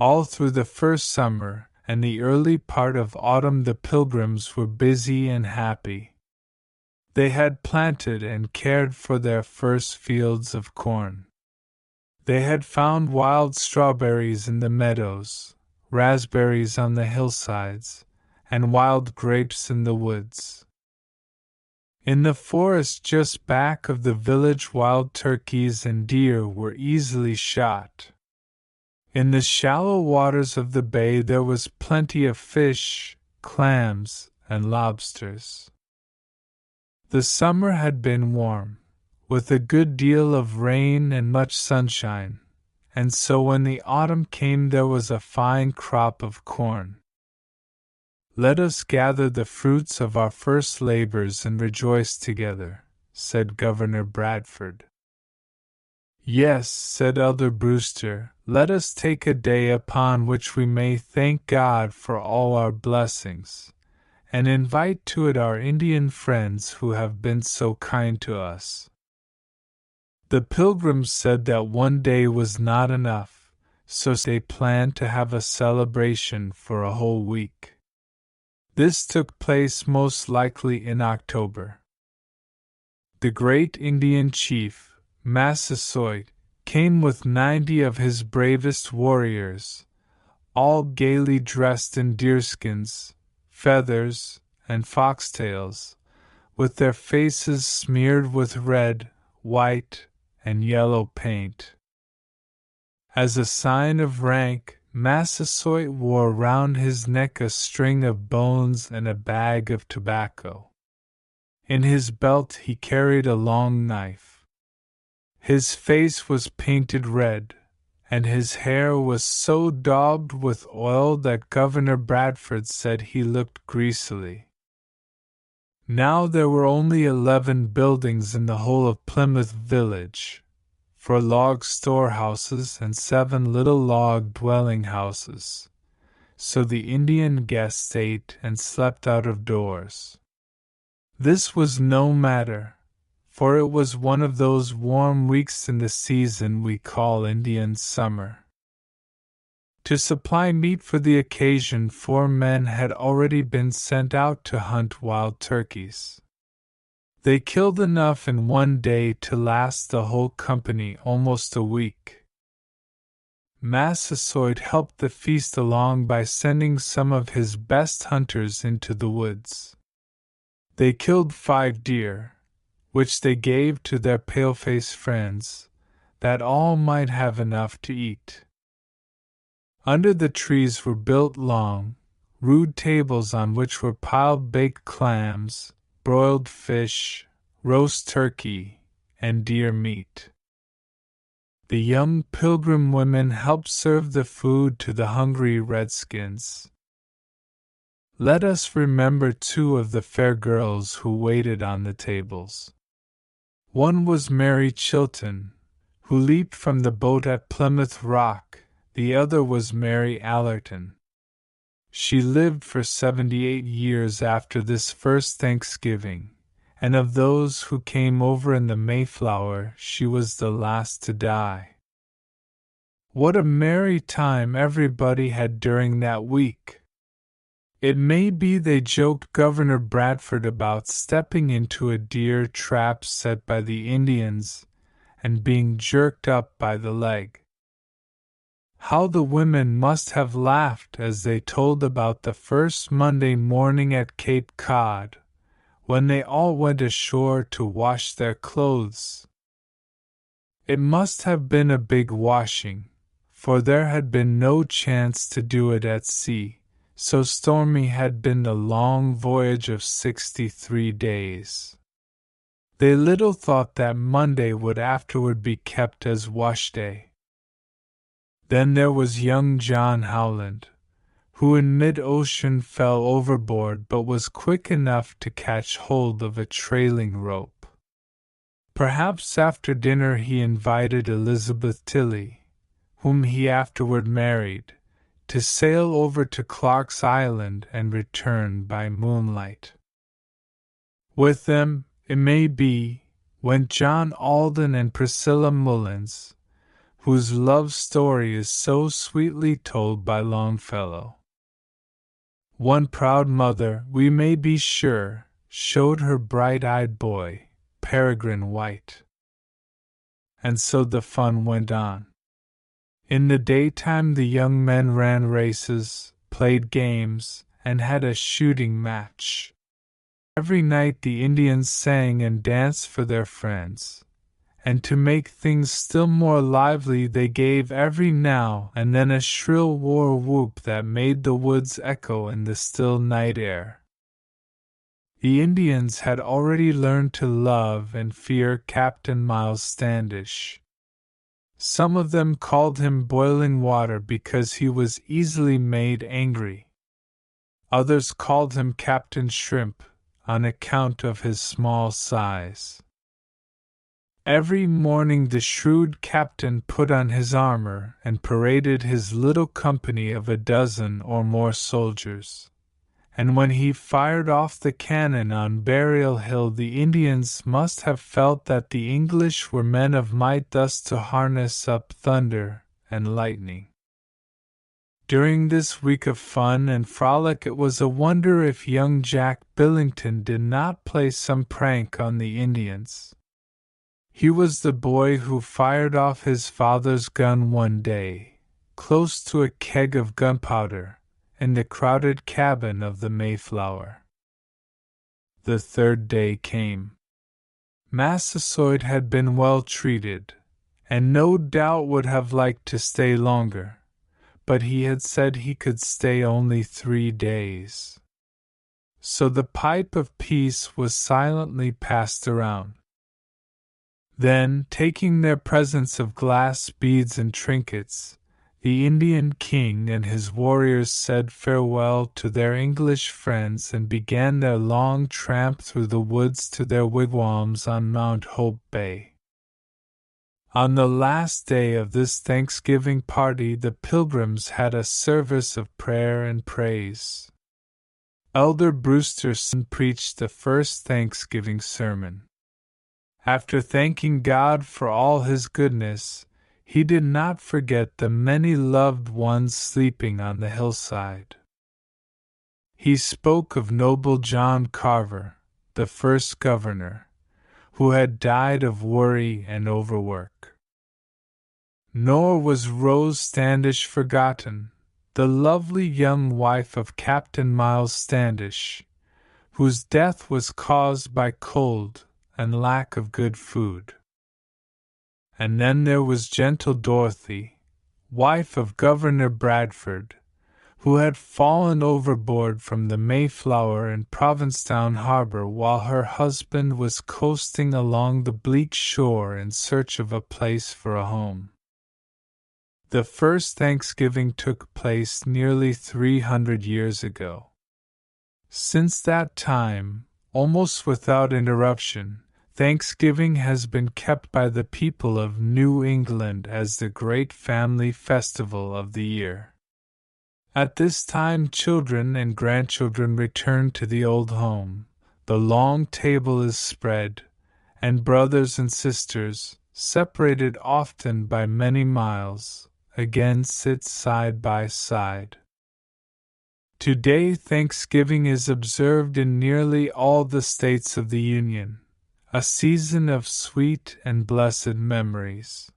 All through the first summer and the early part of autumn the pilgrims were busy and happy. They had planted and cared for their first fields of corn. They had found wild strawberries in the meadows, raspberries on the hillsides, and wild grapes in the woods. In the forest just back of the village wild turkeys and deer were easily shot. In the shallow waters of the bay there was plenty of fish, clams, and lobsters. The summer had been warm, with a good deal of rain and much sunshine, and so when the autumn came there was a fine crop of corn. "Let us gather the fruits of our first labors and rejoice together," said Governor Bradford. "Yes," said Elder Brewster, "let us take a day upon which we may thank God for all our blessings, and invite to it our Indian friends who have been so kind to us." The Pilgrims said that one day was not enough, so they planned to have a celebration for a whole week. This took place most likely in October. The great Indian chief, Massasoit, came with 90 of his bravest warriors, all gaily dressed in deerskins, feathers, and foxtails, with their faces smeared with red, white, and yellow paint. As a sign of rank, Massasoit wore round his neck a string of bones and a bag of tobacco. In his belt he carried a long knife. His face was painted red, and his hair was so daubed with oil that Governor Bradford said he looked greasily. Now there were only 11 buildings in the whole of Plymouth village, 4 log storehouses and 7 little log dwelling houses, so the Indian guests ate and slept out of doors. This was no matter, for it was one of those warm weeks in the season we call Indian summer. To supply meat for the occasion 4 men had already been sent out to hunt wild turkeys. They killed enough in one day to last the whole company almost a week. Massasoit helped the feast along by sending some of his best hunters into the woods. They killed 5 deer, which they gave to their pale-faced friends, that all might have enough to eat. Under the trees were built long, rude tables on which were piled baked clams, broiled fish, roast turkey, and deer meat. The young Pilgrim women helped serve the food to the hungry redskins. Let us remember 2 of the fair girls who waited on the tables. One was Mary Chilton, who leaped from the boat at Plymouth Rock. The other was Mary Allerton. She lived for 78 years after this first Thanksgiving, and of those who came over in the Mayflower she was the last to die. What a merry time everybody had during that week! It may be they joked Governor Bradford about stepping into a deer trap set by the Indians and being jerked up by the leg. How the women must have laughed as they told about the first Monday morning at Cape Cod, when they all went ashore to wash their clothes. It must have been a big washing, for there had been no chance to do it at sea, so stormy had been the long voyage of 63 days. They little thought that Monday would afterward be kept as wash day. Then there was young John Howland, who in mid-ocean fell overboard but was quick enough to catch hold of a trailing rope. Perhaps after dinner he invited Elizabeth Tilley, whom he afterward married, to sail over to Clark's Island and return by moonlight. With them, it may be, went John Alden and Priscilla Mullins, whose love story is so sweetly told by Longfellow. One proud mother, we may be sure, showed her bright-eyed boy, Peregrine White. And so the fun went on. In the daytime the young men ran races, played games, and had a shooting match. Every night the Indians sang and danced for their friends, and to make things still more lively they gave every now and then a shrill war whoop that made the woods echo in the still night air. The Indians had already learned to love and fear Captain Miles Standish. Some of them called him Boiling Water because he was easily made angry. Others called him Captain Shrimp, on account of his small size. Every morning the shrewd captain put on his armor and paraded his little company of a dozen or more soldiers. And when he fired off the cannon on Burial Hill the Indians must have felt that the English were men of might thus to harness up thunder and lightning. During this week of fun and frolic it was a wonder if young Jack Billington did not play some prank on the Indians. He was the boy who fired off his father's gun one day, close to a keg of gunpowder, in the crowded cabin of the Mayflower. The third day came. Massasoit had been well treated, and no doubt would have liked to stay longer, but he had said he could stay only 3 days. So the pipe of peace was silently passed around. Then, taking their presents of glass beads and trinkets, the Indian king and his warriors said farewell to their English friends and began their long tramp through the woods to their wigwams on Mount Hope Bay. On the last day of this Thanksgiving party the Pilgrims had a service of prayer and praise. Elder Brewsterson preached the first Thanksgiving sermon. After thanking God for all his goodness, he did not forget the many loved ones sleeping on the hillside. He spoke of noble John Carver, the first governor, who had died of worry and overwork. Nor was Rose Standish forgotten, the lovely young wife of Captain Miles Standish, whose death was caused by cold and lack of good food. And then there was gentle Dorothy, wife of Governor Bradford, who had fallen overboard from the Mayflower in Provincetown harbor while her husband was coasting along the bleak shore in search of a place for a home. The first Thanksgiving took place nearly 300 years ago. Since that time, almost without interruption, Thanksgiving has been kept by the people of New England as the great family festival of the year. At this time children and grandchildren return to the old home, the long table is spread, and brothers and sisters, separated often by many miles, again sit side by side. Today Thanksgiving is observed in nearly all the states of the Union, a season of sweet and blessed memories.